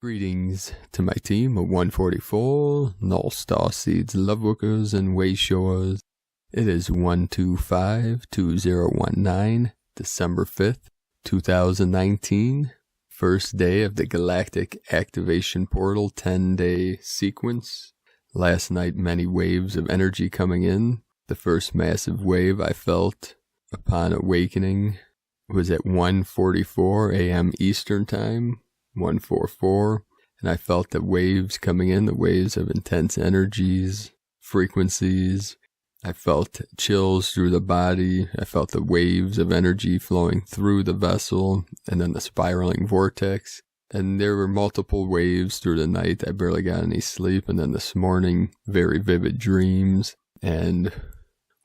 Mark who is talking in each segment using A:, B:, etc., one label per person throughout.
A: Greetings to my team of 144, null Starseeds, Lightworkers, and Wayshowers. It is 125-2019, December 5th, 2019, first day of the Galactic Activation Portal 10-day sequence. Last night, many waves of energy coming in. The first massive wave I felt upon awakening was at 1:44 a.m. Eastern Time. 144, and I felt the waves coming in, the waves of intense energies, frequencies. I felt chills through the body. I felt the waves of energy flowing through the vessel, and then the spiraling vortex. And there were multiple waves through the night. I barely got any sleep, and then this morning, very vivid dreams. And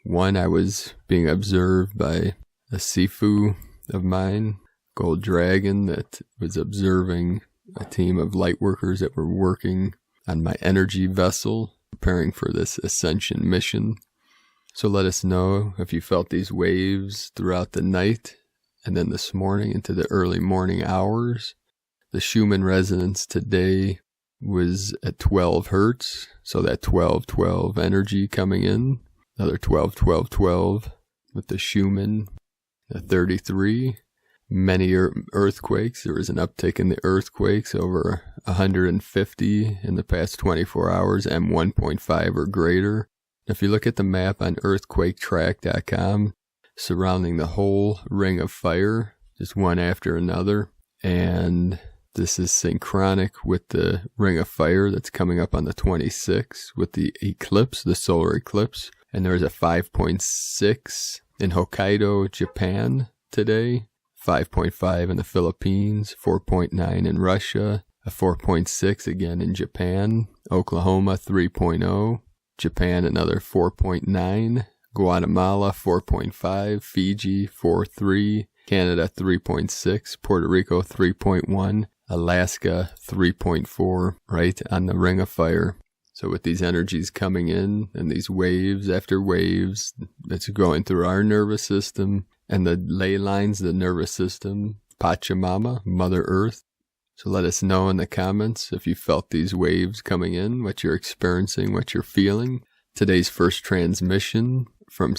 A: one, I was being observed by a Sifu of mine, Gold Dragon, that was observing a team of Lightworkers that were working on my energy vessel, preparing for this Ascension mission. So let us know if you felt these waves throughout the night and then this morning into the early morning hours. The Schumann resonance today was at 12 hertz, so that 12-12 energy coming in, another 12-12-12 with the Schumann at 33. Many earthquakes. There was an uptick in the earthquakes, over 150 in the past 24 hours, M1.5 or greater. If you look at the map on earthquaketrack.com, surrounding the whole ring of fire, just one after another, and this is synchronic with the ring of fire that's coming up on the 26th with the eclipse, the solar eclipse, and there's a 5.6 in Hokkaido, Japan today. 5.5 in the Philippines, 4.9 in Russia, a 4.6 again in Japan, Oklahoma 3.0, Japan another 4.9, Guatemala 4.5, Fiji 4.3, Canada 3.6, Puerto Rico 3.1, Alaska 3.4, right on the ring of fire. So with these energies coming in and these waves after waves that's going through our nervous system, and the ley lines, the nervous system, Pachamama, Mother Earth. So let us know in the comments if you felt these waves coming in, what you're experiencing, what you're feeling. Today's first transmission from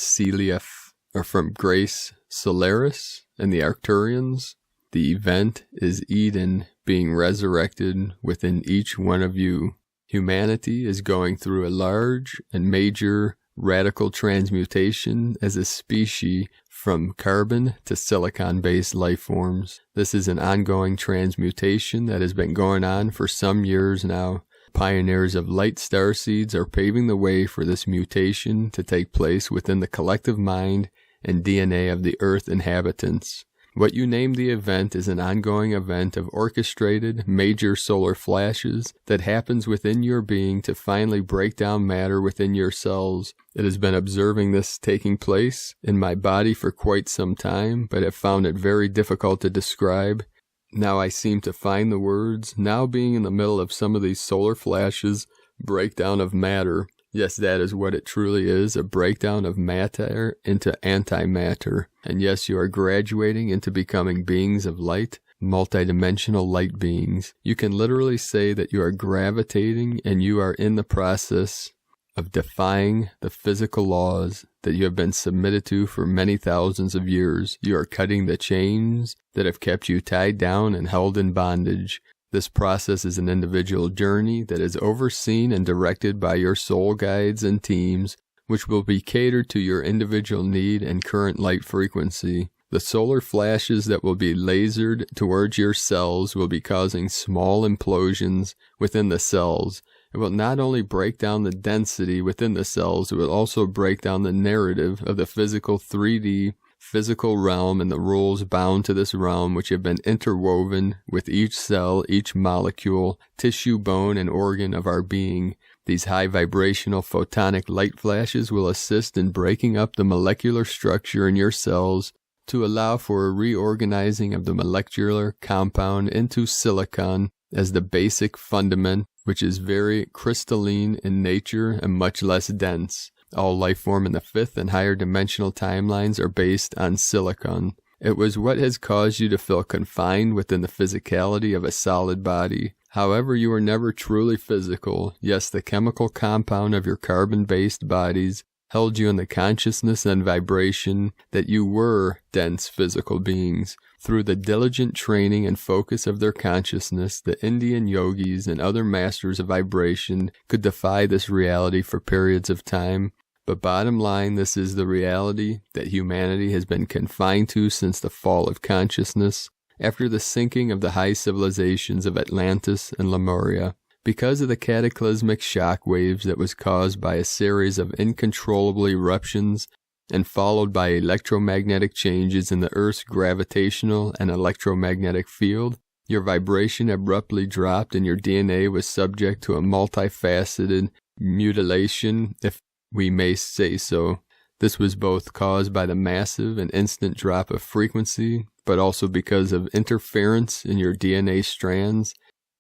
A: from Grace Solaris and the Arcturians. The event is Eden being resurrected within each one of you. Humanity is going through a large and major radical transmutation as a species from carbon to silicon-based life forms. This is an ongoing transmutation that has been going on for some years now. Pioneers of light starseeds are paving the way for this mutation to take place within the collective mind and DNA of the Earth inhabitants. What you name the event is an ongoing event of orchestrated, major solar flashes that happens within your being to finally break down matter within your cells. It has been observing this taking place in my body for quite some time, but have found it very difficult to describe. Now I seem to find the words, now being in the middle of some of these solar flashes, breakdown of matter. Yes, that is what it truly is, a breakdown of matter into antimatter. And yes, you are graduating into becoming beings of light, multidimensional light beings. You can literally say that you are gravitating and you are in the process of defying the physical laws that you have been submitted to for many thousands of years. You are cutting the chains that have kept you tied down and held in bondage. This process is an individual journey that is overseen and directed by your soul guides and teams, which will be catered to your individual need and current light frequency. The solar flashes that will be lasered towards your cells will be causing small implosions within the cells. It will not only break down the density within the cells, it will also break down the narrative of the physical 3D physical realm and the rules bound to this realm, which have been interwoven with each cell, each molecule, tissue, bone, and organ of our being. These high vibrational photonic light flashes will assist in breaking up the molecular structure in your cells to allow for a reorganizing of the molecular compound into silicon as the basic fundament, which is very crystalline in nature and much less dense. All life form in the fifth and higher dimensional timelines are based on silicon. It was what has caused you to feel confined within the physicality of a solid body. However, you were never truly physical. Yes, the chemical compound of your carbon-based bodies held you in the consciousness and vibration that you were dense physical beings. Through the diligent training and focus of their consciousness, the Indian yogis and other masters of vibration could defy this reality for periods of time. But bottom line, this is the reality that humanity has been confined to since the fall of consciousness, after the sinking of the high civilizations of Atlantis and Lemuria. Because of the cataclysmic shock waves that was caused by a series of uncontrollable eruptions and followed by electromagnetic changes in the Earth's gravitational and electromagnetic field, your vibration abruptly dropped and your DNA was subject to a multifaceted mutilation, if we may say so. This was both caused by the massive and instant drop of frequency, but also because of interference in your DNA strands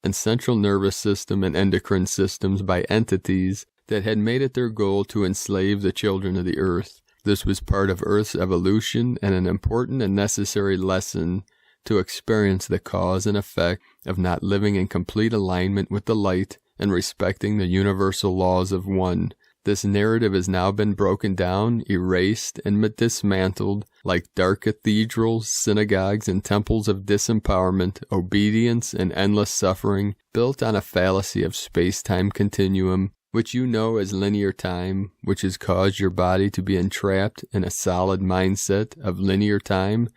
A: and central nervous system and endocrine systems by entities that had made it their goal to enslave the children of the Earth. This was part of Earth's evolution and an important and necessary lesson to experience the cause and effect of not living in complete alignment with the light and respecting the universal laws of one. This narrative has now been broken down, erased, and dismantled like dark cathedrals, synagogues, and temples of disempowerment, obedience, and endless suffering, built on a fallacy of space-time continuum, which you know as linear time, which has caused your body to be entrapped in a solid mindset of linear time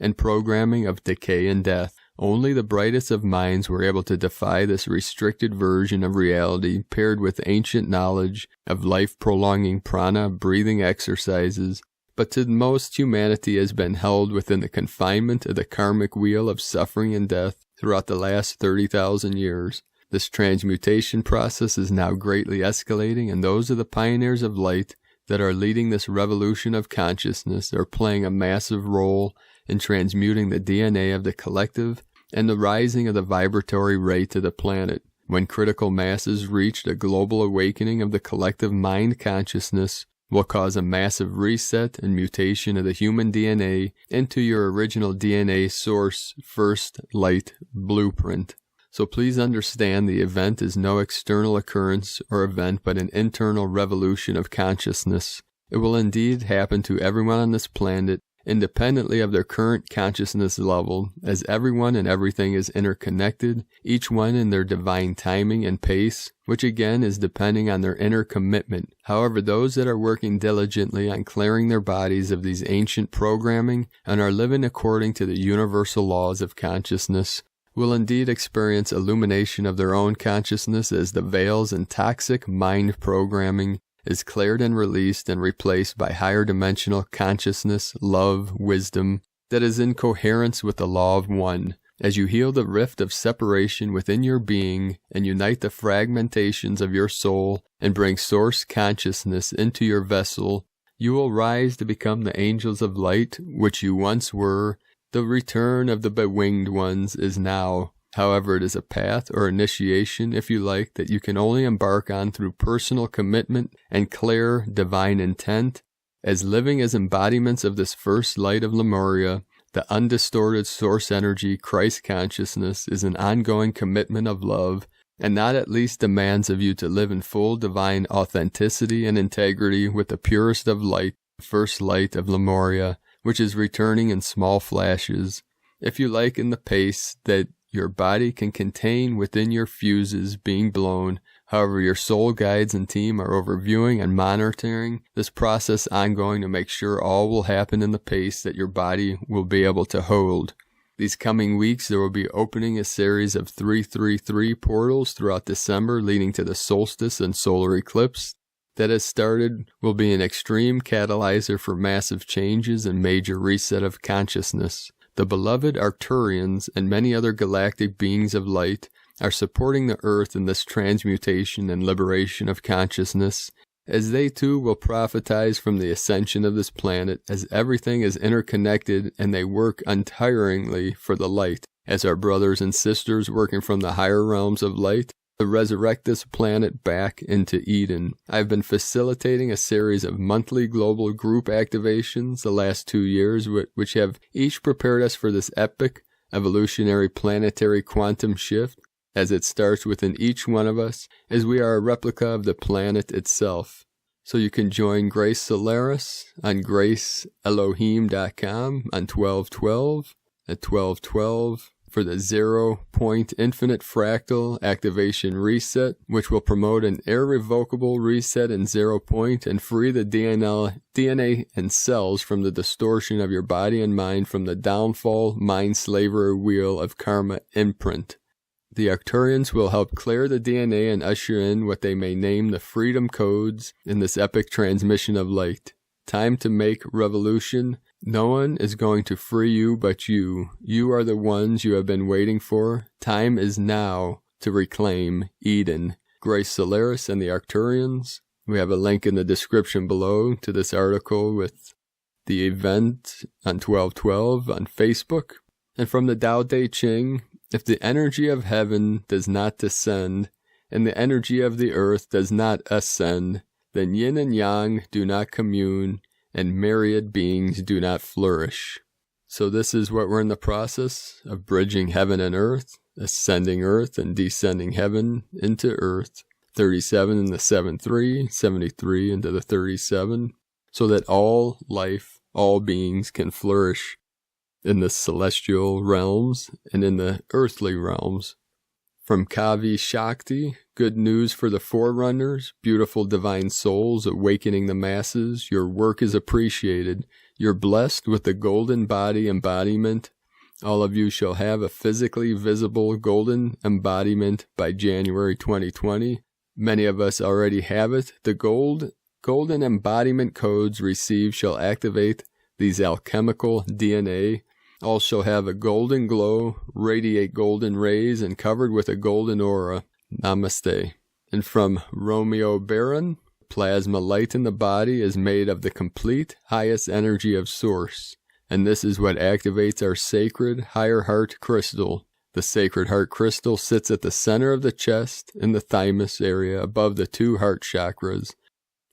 A: and programming of decay and death. Only the brightest of minds were able to defy this restricted version of reality, paired with ancient knowledge of life-prolonging prana breathing exercises. But to most, humanity has been held within the confinement of the karmic wheel of suffering and death throughout the last 30,000 years. This transmutation process is now greatly escalating, and those are the pioneers of light that are leading this revolution of consciousness are playing a massive role in transmuting the DNA of the collective and the rising of the vibratory rate of the planet. When critical masses reach a global awakening of the collective mind consciousness, will cause a massive reset and mutation of the human DNA into your original DNA source first light blueprint. So please understand the event is no external occurrence or event but an internal revolution of consciousness. It will indeed happen to everyone on this planet independently of their current consciousness level, as everyone and everything is interconnected, each one in their divine timing and pace, which again is depending on their inner commitment. However, those that are working diligently on clearing their bodies of these ancient programming and are living according to the universal laws of consciousness will indeed experience illumination of their own consciousness as the veils and toxic mind programming is cleared and released and replaced by higher dimensional consciousness, love, wisdom, that is in coherence with the law of one. As you heal the rift of separation within your being and unite the fragmentations of your soul and bring source consciousness into your vessel, you will rise to become the angels of light which you once were. The return of the bewinged ones is now. However, it is a path or initiation, if you like, that you can only embark on through personal commitment and clear divine intent. As living as embodiments of this first light of Lemuria, the undistorted source energy, Christ consciousness, is an ongoing commitment of love, and not at least demands of you to live in full divine authenticity and integrity with the purest of light, the first light of Lemuria, which is returning in small flashes, if you like, in the pace that your body can contain within your fuses being blown. However, your soul guides and team are overviewing and monitoring this process ongoing to make sure all will happen in the pace that your body will be able to hold. These coming weeks, there will be opening a series of 333 portals throughout December leading to the solstice and solar eclipse that has started, will be an extreme catalyzer for massive changes and major reset of consciousness. The beloved Arcturians and many other galactic beings of light are supporting the Earth in this transmutation and liberation of consciousness, as they too will prophetize from the ascension of this planet, as everything is interconnected and they work untiringly for the light, as our brothers and sisters working from the higher realms of light to resurrect this planet back into Eden. I've been facilitating a series of monthly global group activations the last 2 years, which have each prepared us for this epic, evolutionary planetary quantum shift, as it starts within each one of us, as we are a replica of the planet itself. So you can join Grace Solaris on GraceElohim.com on 12/12 at 12/12 for the 0-point infinite fractal activation reset, which will promote an irrevocable reset in 0 point and free the DNA and cells from the distortion of your body and mind from the downfall mind slavery wheel of karma imprint. The Arcturians will help clear the DNA and usher in what they may name the freedom codes in this epic transmission of light. Time to make revolution. No one is going to free you but you. You are the ones you have been waiting for. Time is now to reclaim Eden. Grace Solaris and the Arcturians. We have a link in the description below to this article with the event on 12/12 on Facebook. And from the Tao Te Ching, if the energy of heaven does not descend, and the energy of the earth does not ascend, then yin and yang do not commune, and myriad beings do not flourish. So this is what we're in the process of bridging heaven and earth, ascending earth and descending heaven into earth. 37 in the 7-3, 73 into the 37, so that all life, all beings can flourish in the celestial realms and in the earthly realms. From Kavi Shakti, good news for the forerunners, beautiful divine souls awakening the masses. Your work is appreciated. You're blessed with the golden body embodiment. All of you shall have a physically visible golden embodiment by January 2020. Many of us already have it. The golden embodiment codes received shall activate these alchemical DNA. All shall have a golden glow, radiate golden rays, and covered with a golden aura. Namaste. And from Romeo Baron, plasma light in the body is made of the complete highest energy of Source. And this is what activates our sacred higher heart crystal. The sacred heart crystal sits at the center of the chest in the thymus area above the 2 heart chakras.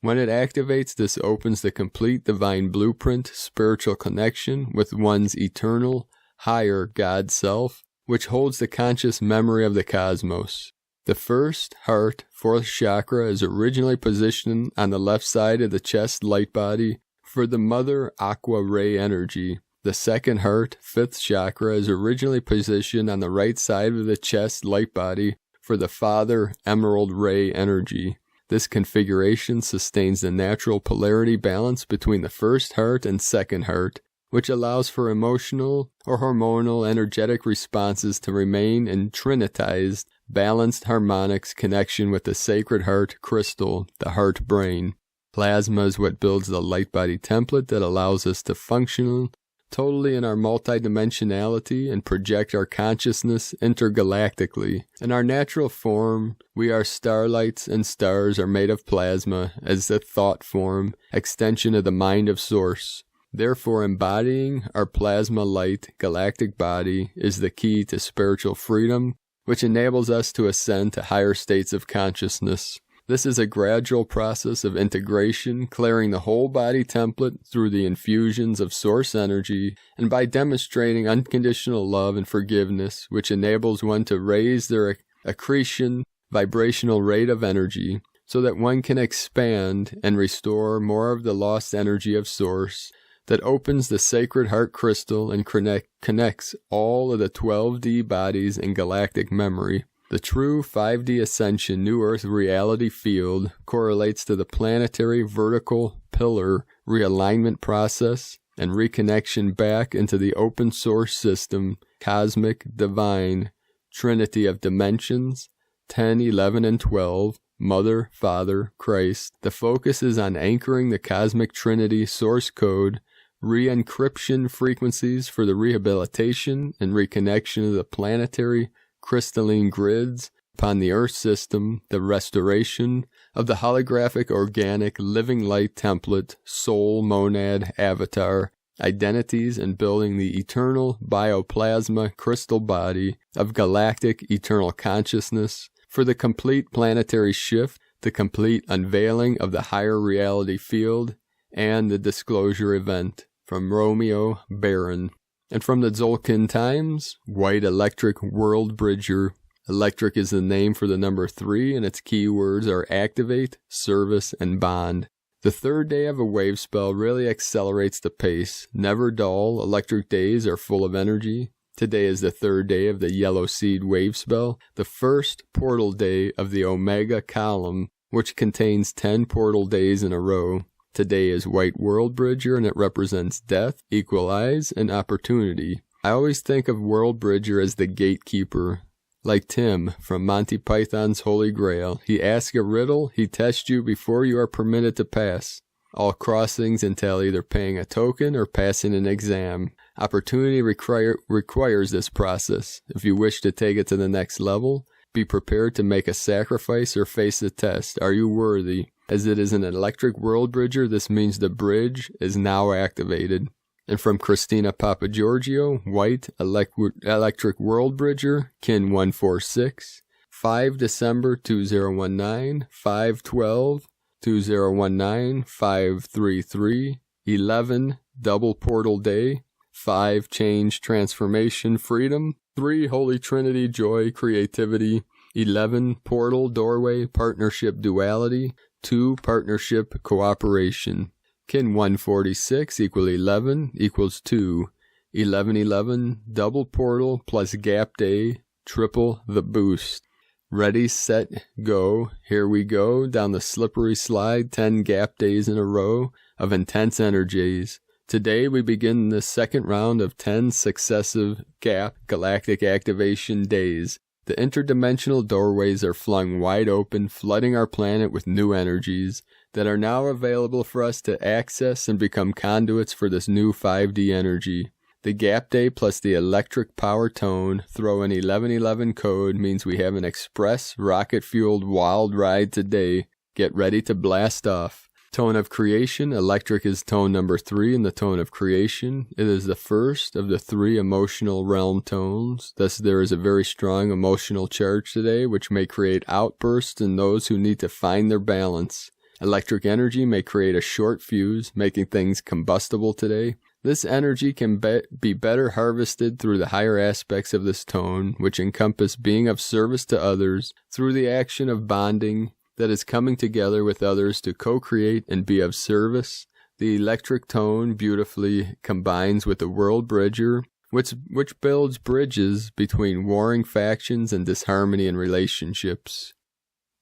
A: When it activates, this opens the complete divine blueprint, spiritual connection with one's eternal, higher God self, which holds the conscious memory of the cosmos. The first heart, 4th chakra, is originally positioned on the left side of the chest light body for the mother aqua ray energy. The second heart, 5th chakra, is originally positioned on the right side of the chest light body for the father emerald ray energy. This configuration sustains the natural polarity balance between the first heart and second heart, which allows for emotional or hormonal energetic responses to remain in trinitized, balanced harmonics connection with the sacred heart crystal, the heart brain. Plasma is what builds the light body template that allows us to function totally in our multidimensionality and project our consciousness intergalactically. In our natural form, we are starlights, and stars are made of plasma as the thought form, extension of the mind of Source. Therefore, embodying our plasma light galactic body is the key to spiritual freedom, which enables us to ascend to higher states of consciousness. This is a gradual process of integration, clearing the whole body template through the infusions of Source energy, and by demonstrating unconditional love and forgiveness, which enables one to raise their accretion vibrational rate of energy, so that one can expand and restore more of the lost energy of Source, that opens the sacred heart crystal and connects all of the 12D bodies in galactic memory. The true 5D Ascension New Earth reality field correlates to the planetary vertical pillar realignment process and reconnection back into the open source system, cosmic, divine, trinity of dimensions, 10, 11, and 12, Mother, Father, Christ. The focus is on anchoring the cosmic trinity source code, re-encryption frequencies for the rehabilitation and reconnection of the planetary crystalline grids upon the Earth system, the restoration of the holographic organic living light template, soul, monad, avatar, identities, and building the eternal bioplasma crystal body of galactic eternal consciousness, for the complete planetary shift, the complete unveiling of the higher reality field, and the disclosure event. From Romeo Baron. And from the Tzolk'in times, White Electric WorldBridger. Electric is the name for the number 3, and its keywords are activate, service, and bond. The third day of a wave spell really accelerates the pace. Never dull, electric days are full of energy. Today is the third day of the Yellow Seed wave spell, the first portal day of the Omega column, which contains 10 portal days in a row. Today is White WorldBridger, and it represents death, equalize, and opportunity. I always think of WorldBridger as the gatekeeper. Like Tim from Monty Python's Holy Grail, he asks a riddle, he tests you before you are permitted to pass. All crossings entail either paying a token or passing an exam. Opportunity requires this process. If you wish to take it to the next level, be prepared to make a sacrifice or face the test. Are you worthy? As it is an electric WorldBridger, this means the bridge is now activated. And from Christina Papagiorgio, White Electric WorldBridger, Kin 146, 5 December 2019, 5/12, 2019, 5/33, 11 Double Portal Day, 5 Change Transformation Freedom, 3 Holy Trinity Joy Creativity, 11 Portal Doorway Partnership Duality, 2 Partnership Cooperation. Kin 146 equal 11 equals 2. 1111 Double Portal plus Gap Day, triple the boost. Ready, set, go. Here we go down the slippery slide, 10 gap days in a row of intense energies. Today we begin the second round of 10 successive gap galactic activation days. The interdimensional doorways are flung wide open, flooding our planet with new energies that are now available for us to access and become conduits for this new 5D energy. The gap day plus the electric power tone, throw in 1111 code, means we have an express, rocket-fueled wild ride today. Get ready to blast off. Tone of creation, electric is tone number 3 in the tone of creation. It is the first of the 3 emotional realm tones. Thus there is a very strong emotional charge today, which may create outbursts in those who need to find their balance. Electric energy may create a short fuse, making things combustible today. This energy can be better harvested through the higher aspects of this tone, which encompass being of service to others through the action of bonding, that is coming together with others to co-create and be of service. The electric tone beautifully combines with the WorldBridger, which builds bridges between warring factions and disharmony in relationships.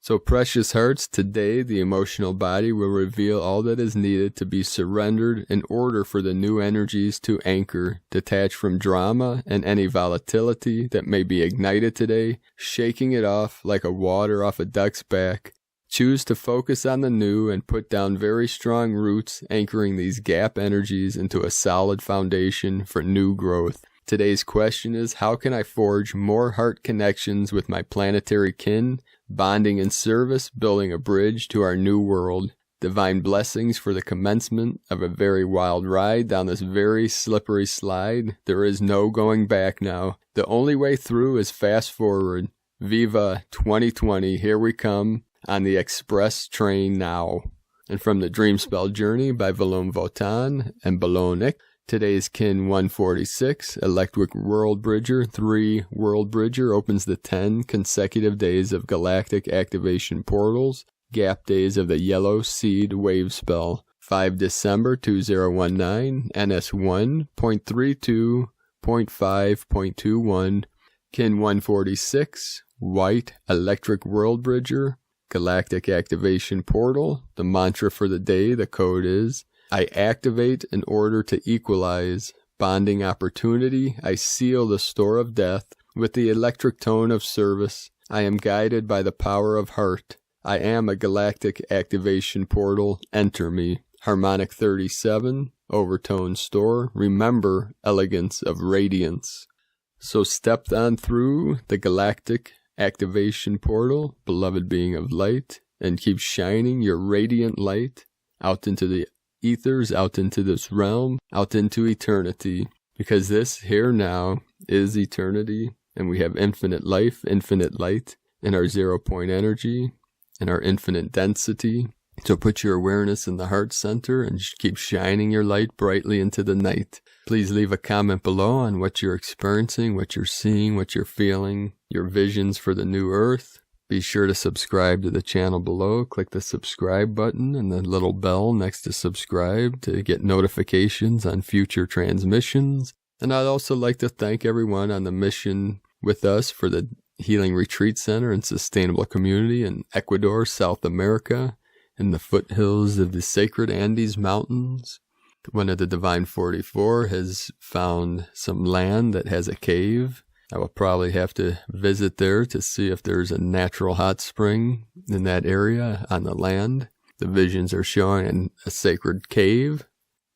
A: So precious hearts, today the emotional body will reveal all that is needed to be surrendered in order for the new energies to anchor, detach from drama and any volatility that may be ignited today, shaking it off like a water off a duck's back. Choose to focus on the new and put down very strong roots, anchoring these gap energies into a solid foundation for new growth. Today's question is, how can I forge more heart connections with my planetary kin, bonding in service, building a bridge to our new world? Divine blessings for the commencement of a very wild ride down this very slippery slide. There is no going back now. The only way through is fast forward. Viva 2020, here we come. On the express train now. And from the Dreamspell Journey by Valon Votan and Balonic, today's Kin 146, Electric WorldBridger, 3 WorldBridger opens the 10 consecutive days of galactic activation portals, gap days of the Yellow Seed wave spell, 5 December 2019, NS1.32.5.21, Kin 146, White Electric WorldBridger, Galactic Activation Portal. The mantra for the day, the code is, I activate in order to equalize. Bonding opportunity, I seal the store of death with the electric tone of service. I am guided by the power of heart. I am a Galactic Activation Portal. Enter me. Harmonic 37, Overtone Store. Remember elegance of radiance. So stepped on through the Galactic Activation Portal, beloved being of light, and keep shining your radiant light out into the ethers, out into this realm, out into eternity, because this here now is eternity, and we have infinite life, infinite light, in our 0-point energy, in our infinite density. So put your awareness in the heart center and keep shining your light brightly into the night. Please leave a comment below on what you're experiencing, what you're seeing, what you're feeling, your visions for the new earth. Be sure to subscribe to the channel below. Click the subscribe button and the little bell next to subscribe to get notifications on future transmissions. And I'd also like to thank everyone on the mission with us for the Healing Retreat Center and Sustainable Community in Ecuador, South America, in the foothills of the sacred Andes Mountains. One of the Divine 44 has found some land that has a cave. I will probably have to visit there to see if there's a natural hot spring in that area on the land. The visions are showing a sacred cave,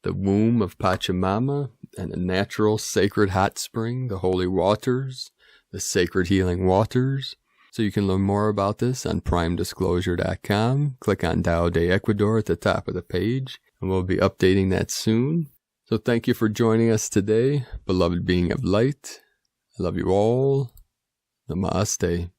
A: the womb of Pachamama, and a natural sacred hot spring, the holy waters, the sacred healing waters. So you can learn more about this on primedisclosure.com. Click on Tao de Ecuador at the top of the page, and we'll be updating that soon. So thank you for joining us today, beloved being of light. I love you all. Namaste.